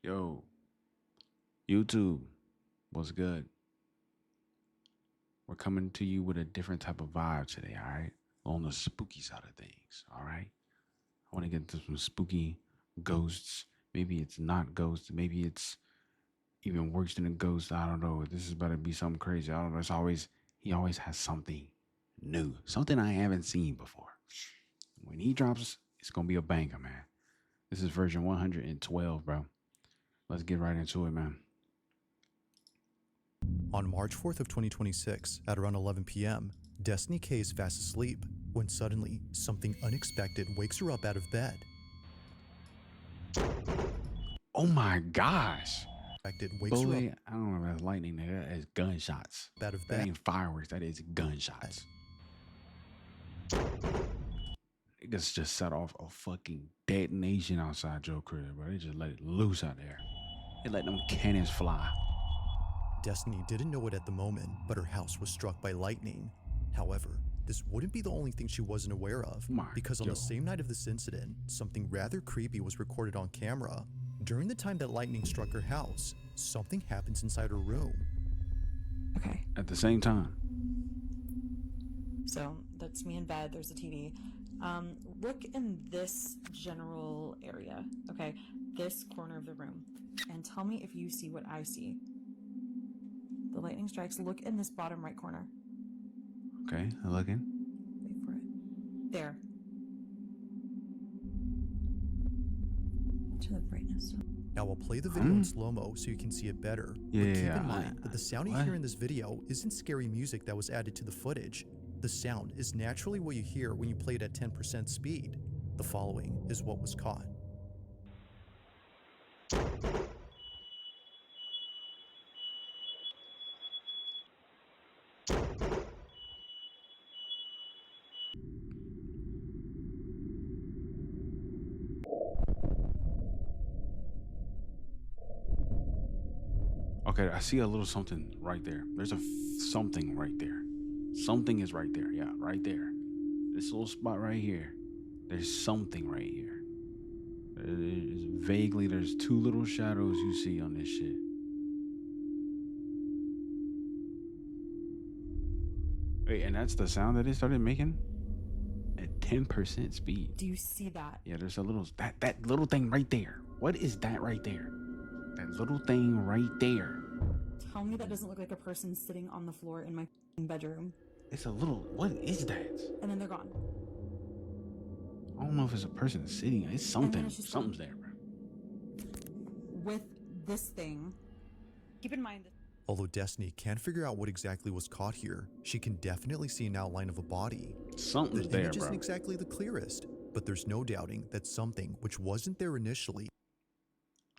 Yo, YouTube, what's good? We're coming to you with a different type of vibe today, all right? On the spooky side of things, all right? I want to get into some spooky ghosts. Maybe it's not ghosts. Maybe it's even worse than a ghost. I don't know. This is about to be something crazy. I don't know. He always has something new, something I haven't seen before. When he drops, it's going to be a banger, man. This is version 112, bro. Let's get right into it, man. On March 4th of 2026, at around 11 p.m., Destiny K is fast asleep when suddenly something unexpected wakes her up out of bed. Oh my gosh. Wakes her Boy, I don't know if that's lightning. That is gunshots. up out of That bed. ain't fireworks. That is gunshots. Niggas just set off a fucking detonation outside your crib, bro. They just let it loose out there. They let them cannons fly. Destiny didn't know it at the moment, but her house was struck by lightning. However, this wouldn't be the only thing she wasn't aware of, because on the same night of this incident, something rather creepy was recorded on camera. During the time that lightning struck her house, something happens inside her room. Okay. At the same time. So that's me in bed. There's a TV. Look in this general area, okay? This corner of the room. And tell me if you see what I see. The lightning strikes. Look in this bottom right corner. Okay, I'm looking. Wait for it. There. Turn the brightness up. Now I'll play the video in slow-mo so you can see it better. But keep in mind that the sound you hear in this video isn't scary music that was added to the footage. The sound is naturally what you hear when you play it at 10% speed. The following is what was caught. Okay, I see a little something right there. There's a something right there. Something is right there. Yeah, right there. This little spot right here. There's something right here. Vaguely, there's two little shadows you see on this shit. Wait, and that's the sound that it started making? At 10% speed. Do you see that? Yeah, there's a little, that little thing right there. What is that right there? That little thing right there. Tell me that doesn't look like a person sitting on the floor in my bedroom. It's a little, what is that? And then they're gone. I don't know if it's a person sitting. It's something. Something's there, bro. With this thing, keep in mind that Although Destiny can't figure out what exactly was caught here, she can definitely see an outline of a body. Something's there, bro. The image isn't exactly the clearest, but there's no doubting that something which wasn't there initially.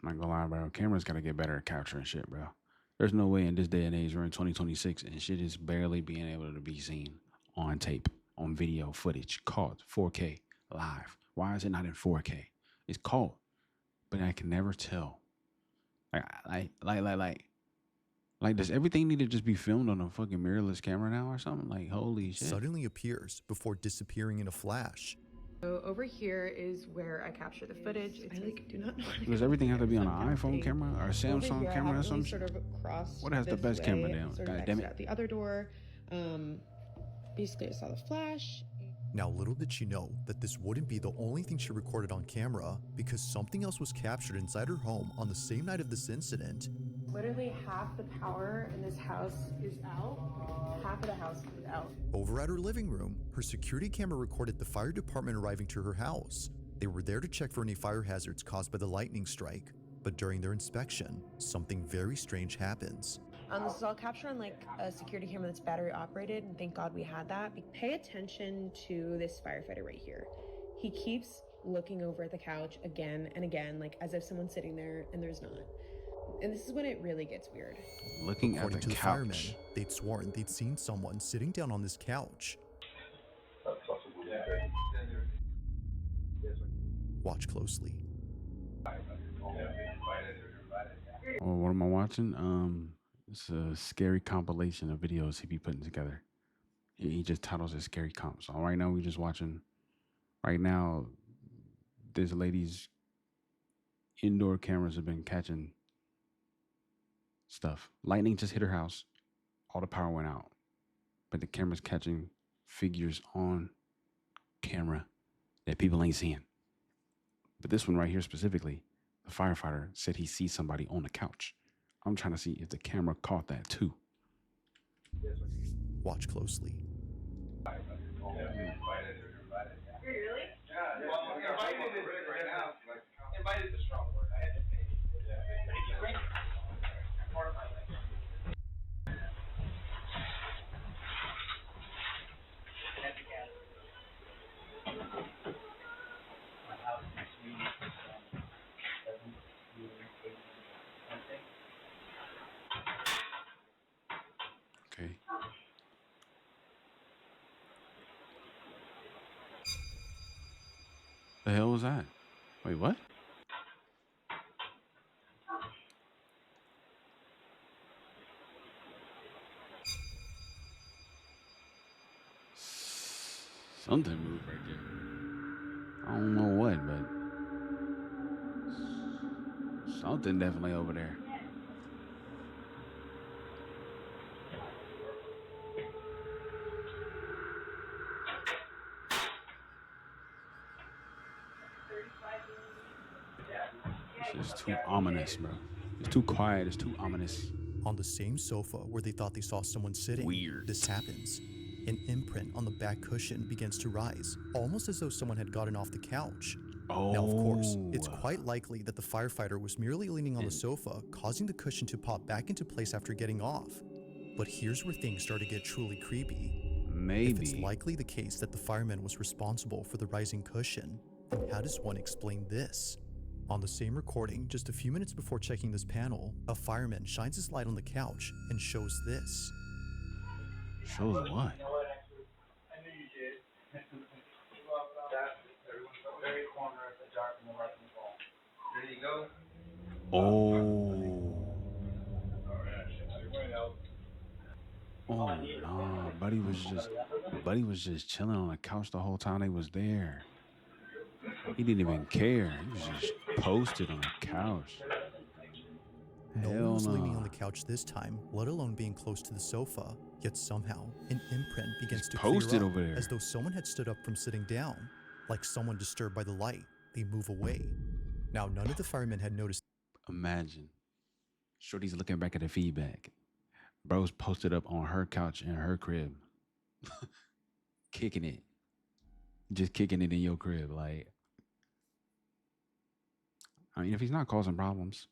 I'm not gonna lie, bro. Cameras gotta get better at capturing shit, bro. There's no way in this day and age, we're in 2026, and shit is barely being able to be seen on tape, on video footage, caught 4K live. Why is it not in 4K? It's caught, but I can never tell. Like, does everything need to just be filmed on a fucking mirrorless camera now or something? Like, holy shit. Suddenly appears before disappearing in a flash. So over here is where I capture the footage. I do not know. Does everything have to be on an iPhone camera or a Samsung camera or something? Sort of crossed. What has the best camera down? God damn it. Out the other door. Basically, I saw the flash. Now, little did she know that this wouldn't be the only thing she recorded on camera, because something else was captured inside her home on the same night of this incident. Literally half the power in this house is out. Half of the house is out. Over at her living room, her security camera recorded the fire department arriving to her house. They were there to check for any fire hazards caused by the lightning strike. But during their inspection, something very strange happens. This is all captured on like a security camera that's battery operated, and thank God we had that. Pay attention to this firefighter right here. He keeps looking over at the couch again and again, like as if someone's sitting there and there's not. And this is when it really gets weird. Looking According at to the the couch. firemen, they'd sworn they'd seen someone sitting down on this couch. Watch closely. Oh, what am I watching? It's a scary compilation of videos he be putting together. He just titles it Scary Comp. So right now we just watching. Right now, this lady's indoor cameras have been catching stuff. Lightning just hit her house. All the power went out. But the camera's catching figures on camera that people ain't seeing. But this one right here specifically, the firefighter said he sees somebody on the couch. I'm trying to see if the camera caught that too. Watch closely. Okay. The hell was that? Wait, what? Something moved right there. I don't know what, but something definitely over there. This is too ominous, bro. It's too quiet. It's too ominous. On the same sofa where they thought they saw someone sitting, Weird. This happens. An imprint on the back cushion begins to rise, almost as though someone had gotten off the couch. Oh. Now, of course, it's quite likely that the firefighter was merely leaning on the sofa, causing the cushion to pop back into place after getting off. But here's where things start to get truly creepy. Maybe. If it's likely the case that the fireman was responsible for the rising cushion, then how does one explain this? On the same recording, just a few minutes before checking this panel, a fireman shines his light on the couch and shows this. Shows what? Oh. Oh no, Buddy was just chilling on the couch the whole time they was there. He didn't even care. He was just posted on the couch. No one was leaning on the couch this time, let alone being close to the sofa. Yet somehow, an imprint begins to clear up, over there. as though someone had stood up from sitting down. Like someone disturbed by the light, they move away. Now, none of the firemen had noticed. Imagine. Shorty's looking back at the feedback. Bro's posted up on her couch in her crib. Kicking it. Just kicking it in your crib. Like, I mean, if he's not causing problems.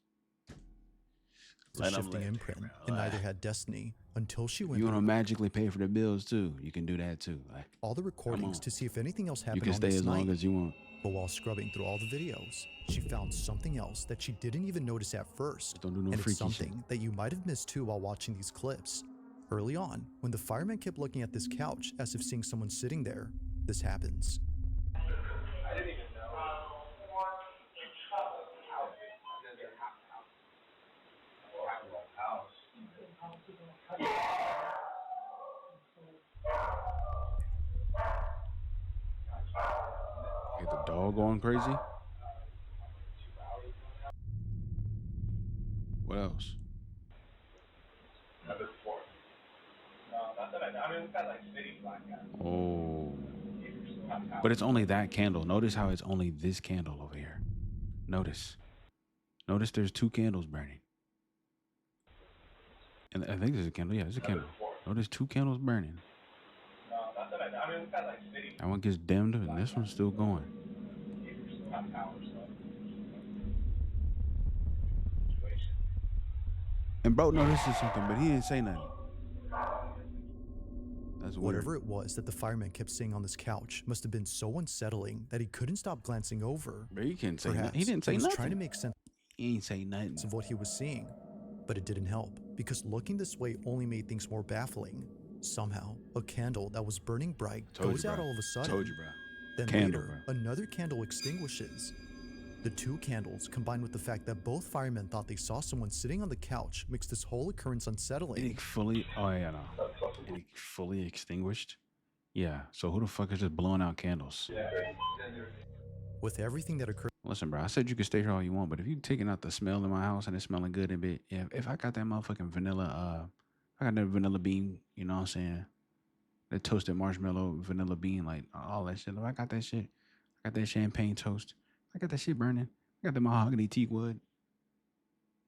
It's a shifting imprint, and neither had Destiny until she went. You want to magically pay for the bills too? You can do that too. Like, all the recordings to see if anything else happened. You can stay as long as you want. But while scrubbing through all the videos, she found something else that she didn't even notice at first. Don't do no and freaky it's something shit that you might have missed too while watching these clips. Early on, when the fireman kept looking at this couch as if seeing someone sitting there, this happens. I didn't even know. Get the dog going crazy. What else? Oh. But it's only that candle. Notice how it's only this candle over here. Notice. Notice there's two candles burning. And I think there's a candle. Yeah, there's a candle. Notice two candles burning. That one gets dimmed and this one's still going. And bro notices something, but he didn't say nothing. That's weird. Whatever it was that the fireman kept seeing on this couch must have been so unsettling that he couldn't stop glancing over. But he can't say Perhaps nothing. He didn't say he was nothing. trying to make sense He ain't say nothing. of what he was seeing, but it didn't help because looking this way only made things more baffling. Somehow, a candle that was burning bright goes out all of a sudden. Told you, bro. Then Candle, later, another candle extinguishes. The two candles, combined with the fact that both firemen thought they saw someone sitting on the couch, makes this whole occurrence unsettling. It fully, oh yeah, no. It fully extinguished? Yeah, so who the fuck is just blowing out candles? With everything that occurred Listen, bro, I said you could stay here all you want, but if you taking out the smell in my house and it's smelling good a bit, if I got that motherfucking vanilla, I got that vanilla bean, you know what I'm saying? That toasted marshmallow, vanilla bean, like all that shit. If I got that shit, I got that champagne toast. I got that shit burning. I got the mahogany teak wood.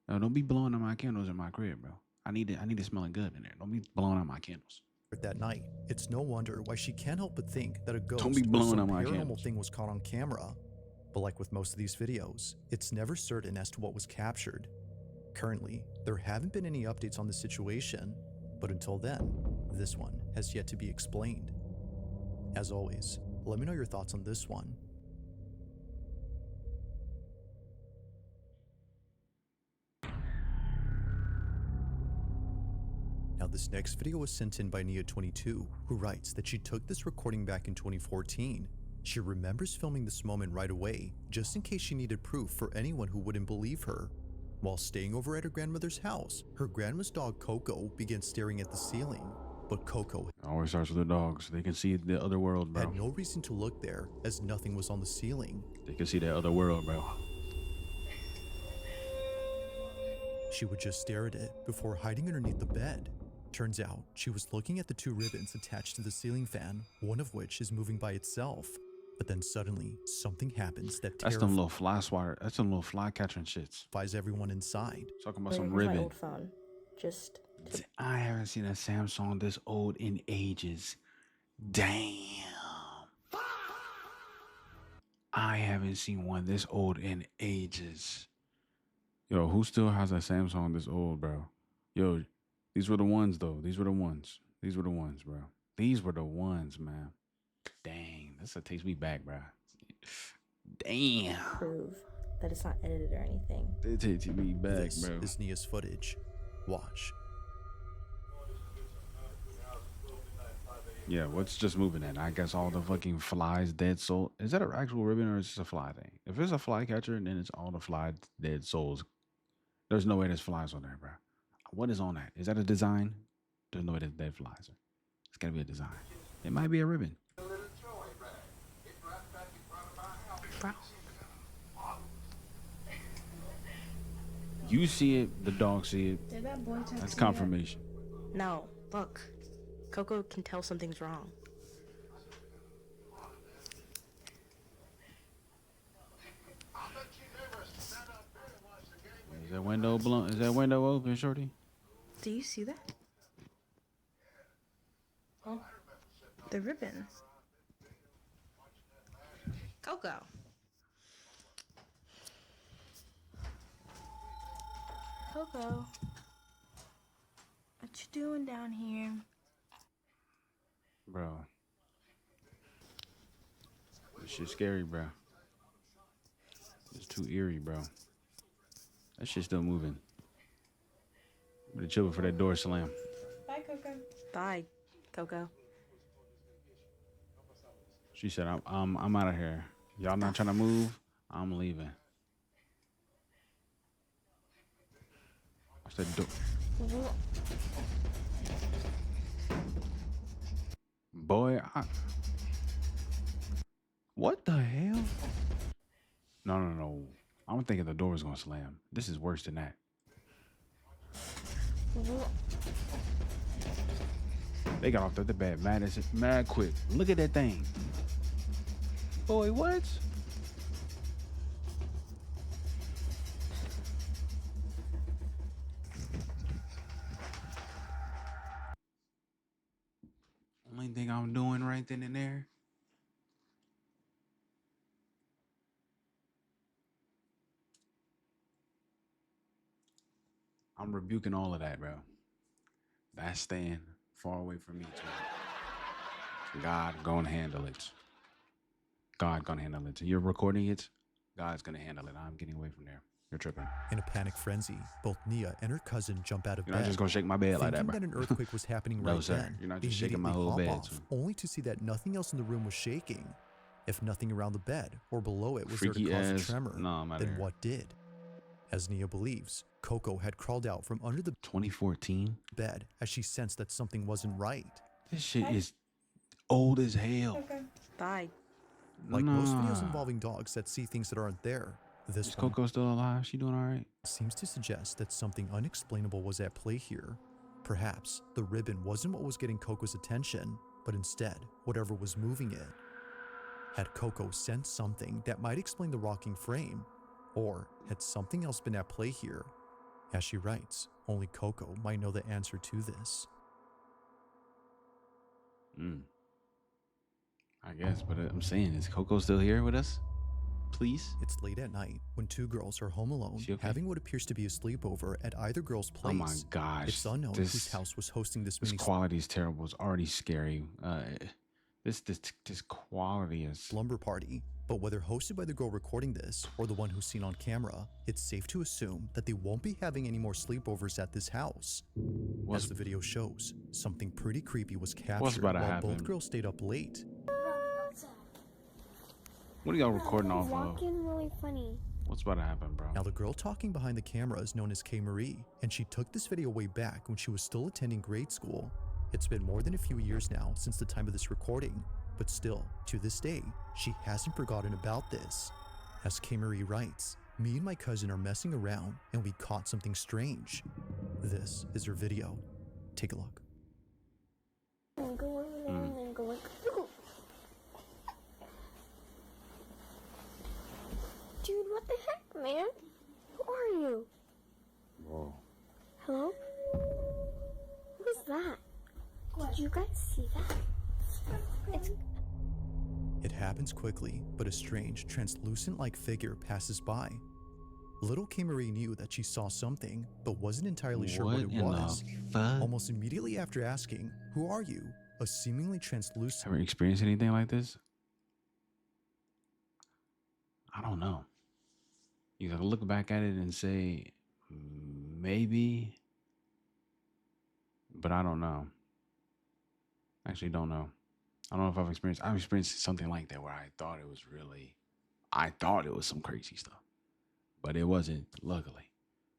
No, don't be blowing on my candles in my crib, bro. I need it smelling good in there. Don't be blowing on my candles. That night, it's no wonder why she can't help but think that a Don't be ghost or blowing some on my paranormal candles. thing was caught on camera. But like with most of these videos, it's never certain as to what was captured. Currently, there haven't been any updates on the situation, but until then, this one has yet to be explained. As always, let me know your thoughts on this one. Now, this next video was sent in by Nia22, who writes that she took this recording back in 2014. She remembers filming this moment right away, just in case she needed proof for anyone who wouldn't believe her. While staying over at her grandmother's house, her grandma's dog Coco began staring at the ceiling, but Coco It always starts with the dogs. They can see the other world, bro. had no reason to look there, as nothing was on the ceiling. They can see that other world, bro. She would just stare at it before hiding underneath the bed. Turns out, she was looking at the two ribbons attached to the ceiling fan, one of which is moving by itself. But then suddenly, something happens that That's them little fly swatter. That's them little fly catching shits. terrifies everyone inside. Talking about Wait, some where's my ribbon. old phone? Just to I haven't seen a Samsung this old in ages. Damn. I haven't seen one this old in ages. Yo, who still has a Samsung this old, bro? Yo, these were the ones, though. These were the ones. These were the ones, bro. These were the ones, man. Dang, this takes me back, bro. Damn. prove that it's not edited or anything. It takes me back, This bro. is Nia's footage. Watch. Yeah, what's just moving in? I guess all the fucking flies, dead soul. Is that an actual ribbon or is it a fly thing? If it's a fly catcher, then it's all the fly dead souls. There's no way there's flies on there, bro. What is on that? Is that a design? There's no way there's dead flies. It's gotta be a design. It might be a ribbon. Bro. You see it, the dog see it. Did that boy text That's me confirmation. No, look. Coco can tell something's wrong. Is that window blown? Is that window open, shorty? Do you see that? Oh, the ribbon. Coco. Coco. What you doing down here? Bro. This shit's scary, bro. It's too eerie, bro. That shit's still moving. Better chill before that door slam. Bye, Coco. Bye, Coco. She said, I'm out of here. Y'all not trying to move? I'm leaving. What's that door? Boy, what the hell? No. I'm thinking the door was gonna slam. This is worse than that. They got off the bed mad quick. Look at that thing. Boy, what? Only thing I'm doing right then and there. I'm rebuking all of that, bro. That's staying far away from me too. God gonna handle it. God gonna handle it. You're recording it. God's gonna handle it. I'm getting away from there. You're tripping. In a panic frenzy, both Nia and her cousin jump out of You're bed. not just gonna shake my bed like that, Thinking bro. that an earthquake was happening No, right sir. then. You're not they just shaking my immediately whole hop bed, off, too. only to see that nothing else in the room was shaking. If nothing around the bed or below it was there Freaky to cause ass. a tremor, No, I'm outta then here. what did? As Nia believes, Coco had crawled out from under the 2014. bed as she sensed that something wasn't right. This shit is old as hell. Coco. Bye, Like most videos Nah. involving dogs that see things that aren't there, this Is one Coco still alive? She doing all right? seems to suggest that something unexplainable was at play here. Perhaps the ribbon wasn't what was getting Coco's attention, but instead, whatever was moving it. Had Coco sensed something that might explain the rocking frame? Or had something else been at play here? As she writes, only Coco might know the answer to this. I guess, but I'm saying, is Coco still here with us? Please? It's late at night when two girls are home alone, She okay? having what appears to be a sleepover at either girl's place. Oh my gosh. It's unknown whose house was hosting this mini quality is terrible. It's already scary. This quality is slumber party. But whether hosted by the girl recording this or the one who's seen on camera, it's safe to assume that they won't be having any more sleepovers at this house. As the video shows, something pretty creepy was captured while both girls stayed up late. What are y'all recording off of? Walking really funny. What's about to happen, bro? Now the girl talking behind the camera is known as K. Marie, and she took this video way back when she was still attending grade school. It's been more than a few years now since the time of this recording, but still, to this day, she hasn't forgotten about this. As K. Marie writes, me and my cousin are messing around and we caught something strange. This is her video. Take a look. And go over there and then go like, "Ooh." Dude, what the heck, man? Who are you? Whoa. Hello? What was that? Did you guys see that? It happens quickly, but a strange, translucent-like figure passes by. Little K. Marie knew that she saw something, but wasn't entirely sure what it was. Almost immediately after asking, "Who are you?" a seemingly translucent... Ever experienced anything like this? I don't know. You gotta look back at it and say, maybe, but I don't know. Actually, don't know. I don't know if I've experienced something like that where I thought it was some crazy stuff, but it wasn't, luckily.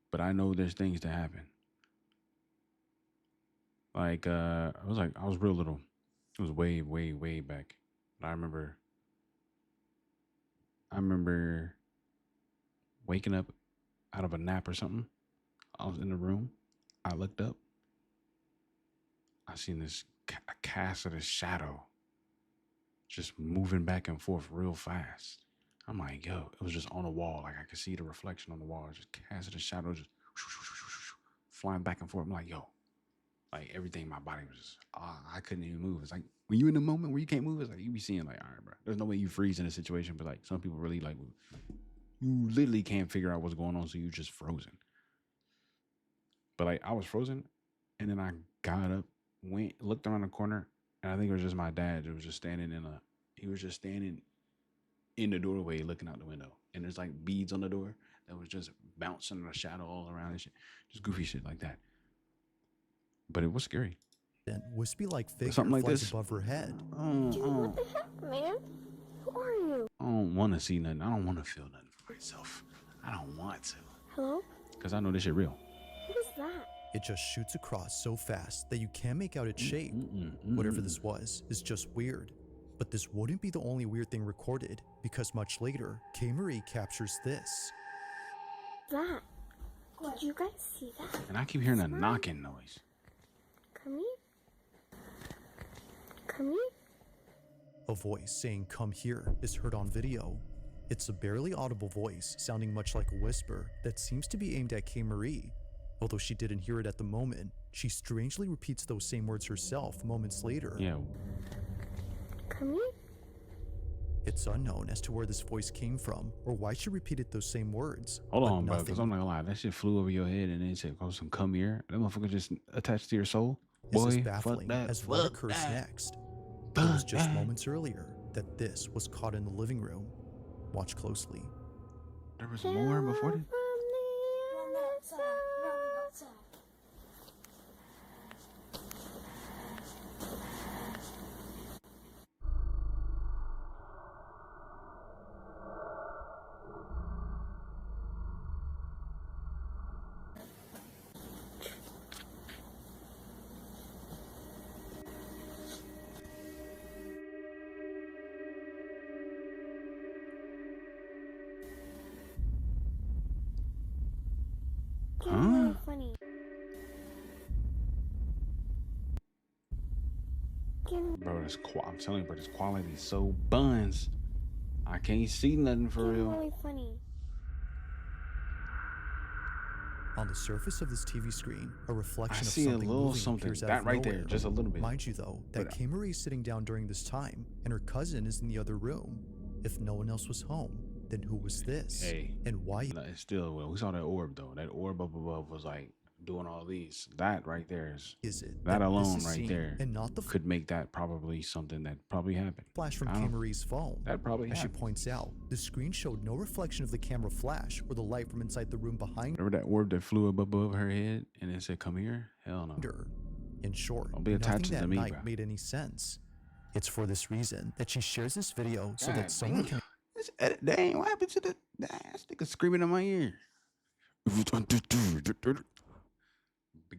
But I know there's things that happen. Like, I was real little. It was way, way, way back. But I remember waking up out of a nap or something. I was in the room. I looked up. I seen a cast of this shadow just moving back and forth real fast. I'm like, yo, it was just on the wall. Like, I could see the reflection on the wall. Just cast of the shadow just flying back and forth. I'm like, yo. Like, everything in my body was just, I couldn't even move. It's like, when you in the moment where you can't move, it's like, you be seeing like, all right, bro. There's no way you freeze in a situation, but like, some people really like, you literally can't figure out what's going on, so you just frozen. But like, I was frozen, and then I got up, looked around the corner, and I think it was just my dad. He was just standing in the doorway looking out the window. And there's like beads on the door that was just bouncing in the shadow all around and shit. Just goofy shit like that. But it was scary. Then wispy-like figure Something like flies this above her head. Dude, what the heck, man? Who are you? I don't want to see nothing. I don't want to feel nothing for myself. I don't want to. Hello? Because I know this shit real. What is that? It just shoots across so fast that you can't make out its shape. Whatever this was is just weird. But this wouldn't be the only weird thing recorded, because much later, K. Marie captures this. That? Did you guys see that? And I keep hearing a knocking noise. Come here. Come here. A voice saying "come here" is heard on video. It's a barely audible voice sounding much like a whisper that seems to be aimed at K. Marie. Although she didn't hear it at the moment, she strangely repeats those same words herself moments later. Yeah. Come here. It's unknown as to where this voice came from or why she repeated those same words. Hold on, bro, because I'm not gonna lie. That shit flew over your head and then it said, some come here. That motherfucker just attached to your soul. Boy, this is baffling as what occurs next. It was just moments earlier that this was caught in the living room. Watch closely. There was more before that? Bro, I'm telling you, bro, this quality is so buns. I can't see nothing for real. Really funny. On the surface of this TV screen, a I reflection of see a something little moving something. appears out That of right nowhere. there, just a little bit. Mind you, though, that K. Marie is sitting down during this time, and her cousin is in the other room. If no one else was home, then who was this? Hey, and why? no, it's still, well, we saw that orb though. That orb up above was like doing all these. That right there is it that this alone is right seen there and not the could make that probably something that probably happened. flash from I K. don't- Marie's phone? That probably As she happened. points out, the screen showed no reflection of the camera flash or the light from inside the room behind Remember that orb that flew up above her head and it said, "Come here"? Hell no. her. In short, Don't be nothing attached that to me, night bro. made any sense. It's for this reason that she shares this video so God that someone damn. can This edit, dang, what happened to the ass nigga screaming in my ear?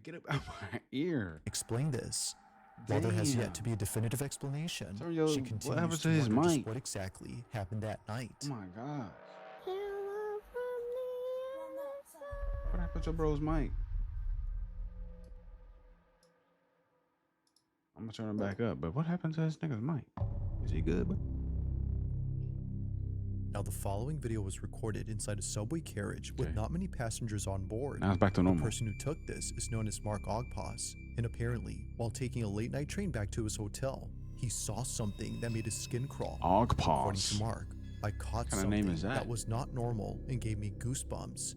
Get up out my ear. explain this. While there has Damn. yet to be a definitive explanation, So, yo, she what continues happened to to his wonder just mic? what exactly happened that night. Oh my god. Hello from the other side. What happened to bro's mic? I'm gonna turn him back up, but what happened to this nigga's mic? Is he good, bro? Now, the following video was recorded inside a subway carriage with Okay. not many passengers on board. Now it's back to The normal. person who took this is known as Mark Ogpas, and apparently, while taking a late night train back to his hotel, he saw something that made his skin crawl. According to Ogpaws. Mark, I caught Kinda something name is that? was not normal and gave me goosebumps.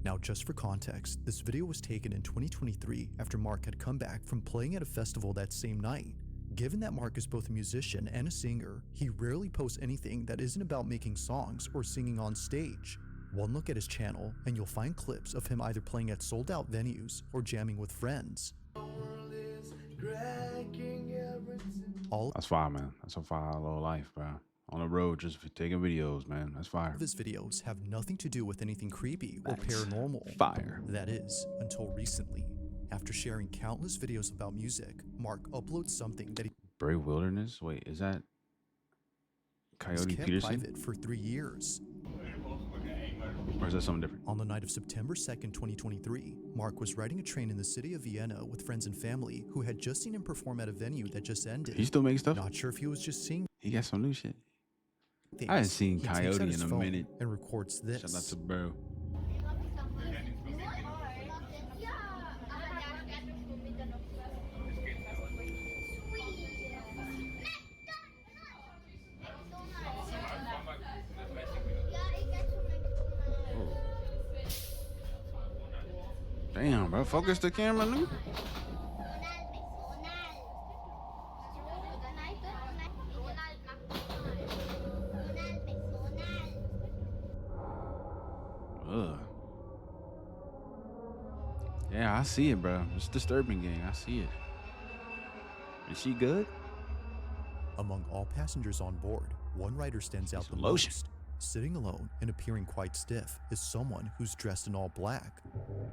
Now, just for context, this video was taken in 2023 after Mark had come back from playing at a festival that same night. Given that Mark is both a musician and a singer, he rarely posts anything that isn't about making songs or singing on stage. One look at his channel, and you'll find clips of him either playing at sold-out venues or jamming with friends. All That's fire, man. That's a fire little life, bro. On the road, just for taking videos, man. That's fire. of his videos have nothing to do with anything creepy or That's paranormal. fire. That is, until recently. After sharing countless videos about music, Mark uploads something that he Brave Wilderness? Wait, is that has Coyote kept Peterson? private for 3 years. Or is that something different? On the night of September 2nd, 2023, Mark was riding a train in the city of Vienna with friends and family who had just seen him perform at a venue that just ended. He still makes stuff? Not sure if he was just seeing He got some new shit. things. I haven't seen He takes Coyote out his in a phone minute. and records this. Shout out to bro. Damn, bro. Focus the camera, nigga. Ugh. Yeah, I see it, bro. It's disturbing, gang. I see it. Is she good? Among all passengers on board, one rider stands out Some the lotion. most. Sitting alone and appearing quite stiff is someone who's dressed in all black.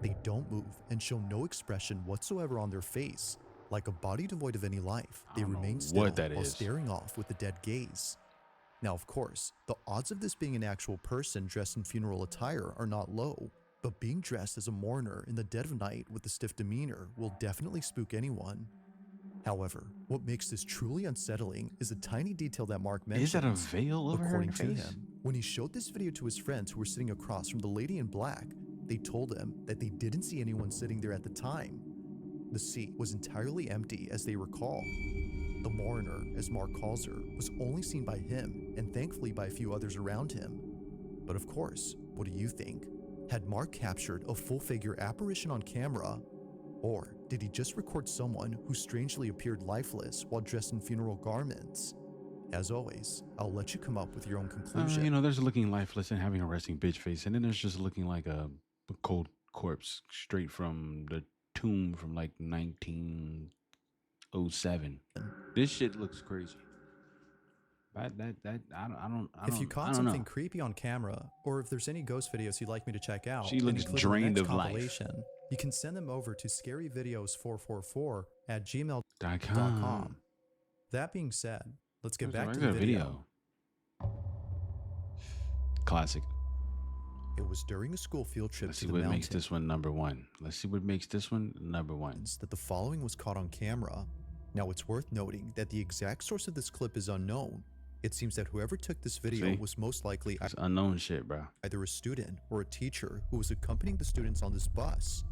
They don't move and show no expression whatsoever on their face. Like a body devoid of any life, I they don't know remain still what that while is. staring off with a dead gaze. Now, of course, the odds of this being an actual person dressed in funeral attire are not low, but being dressed as a mourner in the dead of night with a stiff demeanor will definitely spook anyone. However, what makes this truly unsettling is a tiny detail that Mark mentions. Is that a veil over her According to face? him, when he showed this video to his friends who were sitting across from the lady in black, they told him that they didn't see anyone sitting there at the time. The seat was entirely empty as they recall. The mourner, as Mark calls her, was only seen by him and thankfully by a few others around him. But of course, what do you think? Had Mark captured a full-figure apparition on camera? Or did he just record someone who strangely appeared lifeless while dressed in funeral garments? As always, I'll let you come up with your own conclusion. You know, there's looking lifeless and having a resting bitch face, and then there's just looking like a cold corpse straight from the tomb from like 1907. This shit looks crazy. I don't If you caught I don't something know. creepy on camera, or if there's any ghost videos you'd like me to check out, She and looks include in the drained next of life. compilation, you can send them over to scaryvideos444@gmail.com. .com. That being said, let's get There's a back to the regular video. Classic. It was during a school field trip Let's to see the what mountains makes this one number one. Let's see what makes this one number one. that the following was caught on camera. Now, it's worth noting that the exact source of this clip is unknown. It seems that whoever took this video was most likely It's unknown shit, bro. either a student or a teacher who was accompanying the students on this bus.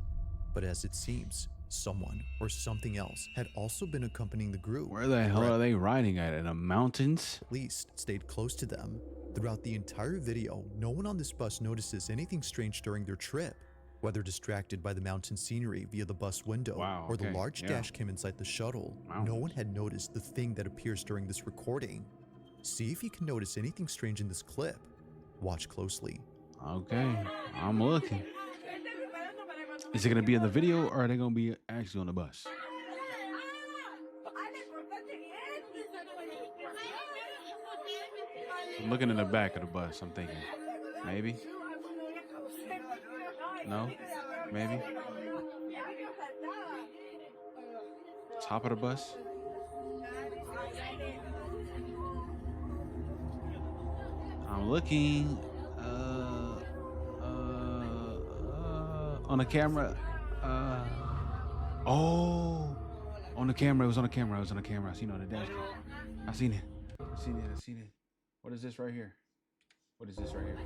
But as it seems, someone or something else had also been accompanying the group. Where the hell are they riding at? In the mountains? At least stayed close to them. Throughout the entire video, no one on this bus notices anything strange during their trip. Whether distracted by the mountain scenery via the bus window or the large dash cam inside the shuttle, no one had noticed the thing that appears during this recording. See if you can notice anything strange in this clip. Watch closely. Okay, I'm looking. Is it gonna be in the video or are they gonna be actually on the bus? I'm looking in the back of the bus. I'm thinking, maybe. No, maybe. Top of the bus. I'm looking on the camera. Oh, on the camera. It was on the camera. I was on the camera. I seen it on the dash cam. I seen it. I seen it. I seen it. What is this right here? What is this right here?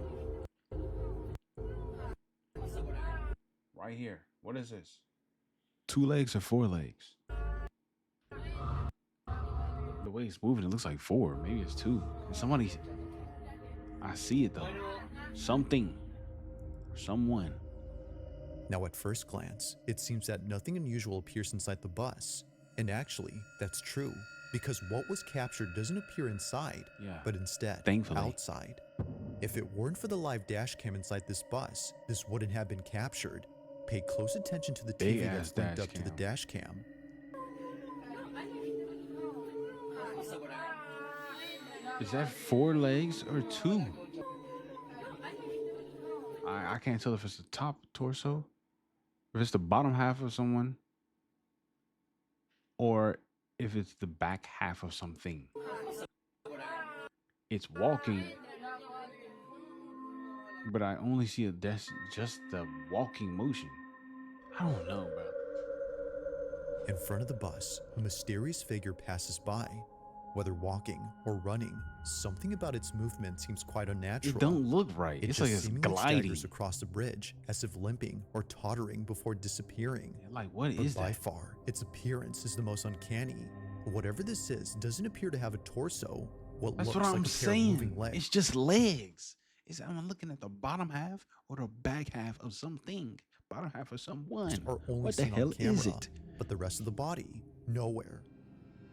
Right here. What is this? 2 legs or 4 legs? The way it's moving, it looks like 4. Maybe it's 2. Somebody. I see it though. Something. Someone. Now, at first glance, it seems that nothing unusual appears inside the bus. And actually, that's true, because what was captured doesn't appear inside, but instead outside. If it weren't for the live dash cam inside this bus, this wouldn't have been captured. Pay close attention to the TV that's linked up to the dash cam. Is that 4 legs or 2? I can't tell if it's the top torso, if it's the bottom half of someone, or if it's the back half of something. It's walking, but I only see just the walking motion. I don't know, bro. In front of the bus, a mysterious figure passes by. Whether walking or running, something about its movement seems quite unnatural. It don't look right. It's like it's gliding. Staggers across the bridge, as if limping or tottering before disappearing. Like, what is that? By far, its appearance is the most uncanny. Whatever this is doesn't appear to have a torso. That's what I'm saying. It's just legs. I'm looking at the bottom half or the back half of something. Bottom half of someone. What the hell is it? But the rest of the body, nowhere.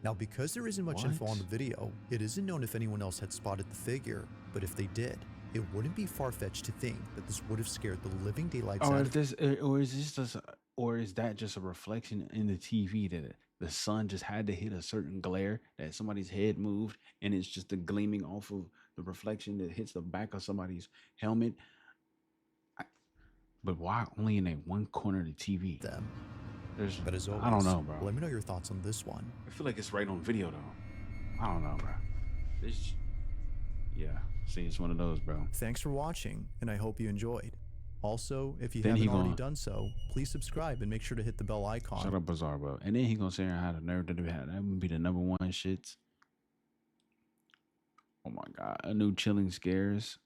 Now, because there isn't much info on the video, it isn't known if anyone else had spotted the figure, but if they did, it wouldn't be far-fetched to think that this would have scared the living daylights out of them. Or is that just a reflection in the TV that the sun just had to hit a certain glare, that somebody's head moved, and it's just the gleaming off of the reflection that hits the back of somebody's helmet? But why only in that one corner of the TV? But as always, I don't know, bro. Let me know your thoughts on this one. I feel like it's right on video, though. I don't know, bro. Yeah, see, it's one of those, bro. Thanks for watching, and I hope you enjoyed. Also, if you haven't already done so, please subscribe and make sure to hit the bell icon. Shut up, Bizarre, bro. And then he gonna say I had a nerve to do that. That would be the number 1 shits. Oh my God, a new Chilling Scares.